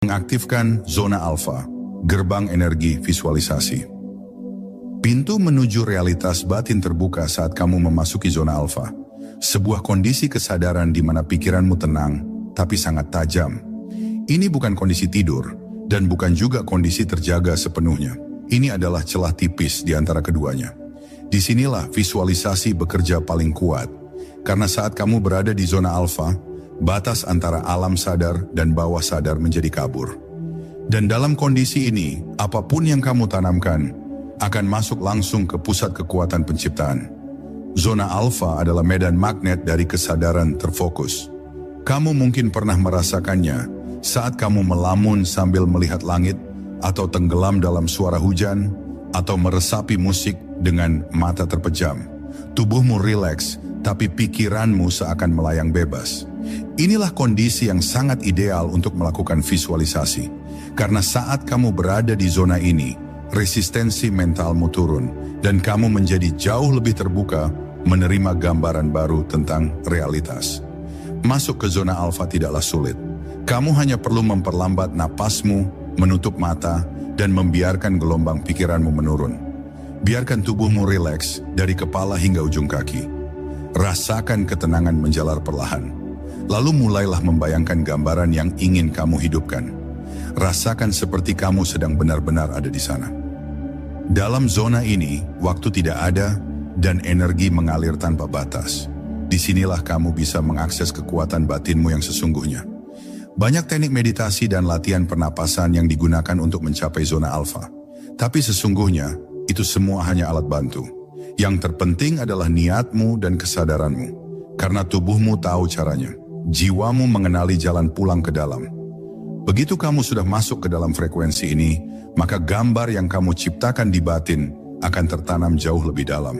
Mengaktifkan zona alfa, gerbang energi visualisasi. Pintu menuju realitas batin terbuka saat kamu memasuki zona alfa. Sebuah kondisi kesadaran di mana pikiranmu tenang, tapi sangat tajam. Ini bukan kondisi tidur, dan bukan juga kondisi terjaga sepenuhnya. Ini adalah celah tipis di antara keduanya. Disinilah visualisasi bekerja paling kuat, karena saat kamu berada di zona alfa, batas antara alam sadar dan bawah sadar menjadi kabur. Dan dalam kondisi ini, apapun yang kamu tanamkan akan masuk langsung ke pusat kekuatan penciptaan. Zona alfa adalah medan magnet dari kesadaran terfokus. Kamu mungkin pernah merasakannya saat kamu melamun sambil melihat langit, atau tenggelam dalam suara hujan, atau meresapi musik dengan mata terpejam. Tubuhmu rileks, tapi pikiranmu seakan melayang bebas. Inilah kondisi yang sangat ideal untuk melakukan visualisasi. Karena saat kamu berada di zona ini, resistensi mentalmu turun, dan kamu menjadi jauh lebih terbuka menerima gambaran baru tentang realitas. Masuk ke zona alfa tidaklah sulit. Kamu hanya perlu memperlambat napasmu, menutup mata, dan membiarkan gelombang pikiranmu menurun. Biarkan tubuhmu rileks dari kepala hingga ujung kaki. Rasakan ketenangan menjalar perlahan. Lalu mulailah membayangkan gambaran yang ingin kamu hidupkan. Rasakan seperti kamu sedang benar-benar ada di sana. Dalam zona ini, waktu tidak ada dan energi mengalir tanpa batas. Disinilah kamu bisa mengakses kekuatan batinmu yang sesungguhnya. Banyak teknik meditasi dan latihan pernapasan yang digunakan untuk mencapai zona alfa. Tapi sesungguhnya, itu semua hanya alat bantu. Yang terpenting adalah niatmu dan kesadaranmu. Karena tubuhmu tahu caranya. Jiwamu mengenali jalan pulang ke dalam. Begitu kamu sudah masuk ke dalam frekuensi ini, maka gambar yang kamu ciptakan di batin akan tertanam jauh lebih dalam.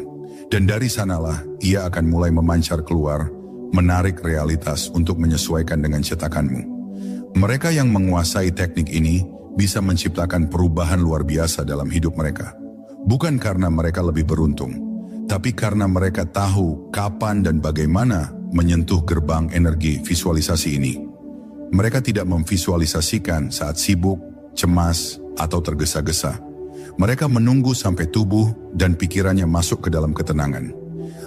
Dan dari sanalah ia akan mulai memancar keluar, menarik realitas untuk menyesuaikan dengan cetakanmu. Mereka yang menguasai teknik ini bisa menciptakan perubahan luar biasa dalam hidup mereka. Bukan karena mereka lebih beruntung, tapi karena mereka tahu kapan dan bagaimana menyentuh gerbang energi visualisasi ini. Mereka tidak memvisualisasikan saat sibuk, cemas, atau tergesa-gesa. Mereka menunggu sampai tubuh dan pikirannya masuk ke dalam ketenangan.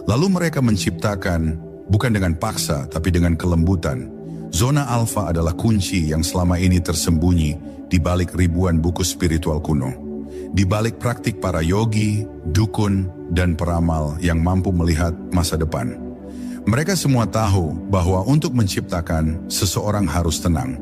Lalu mereka menciptakan, bukan dengan paksa, tapi dengan kelembutan. Zona alfa adalah kunci yang selama ini tersembunyi di balik ribuan buku spiritual kuno. Di balik praktik para yogi, dukun, dan peramal yang mampu melihat masa depan. Mereka semua tahu bahwa untuk menciptakan, seseorang harus tenang.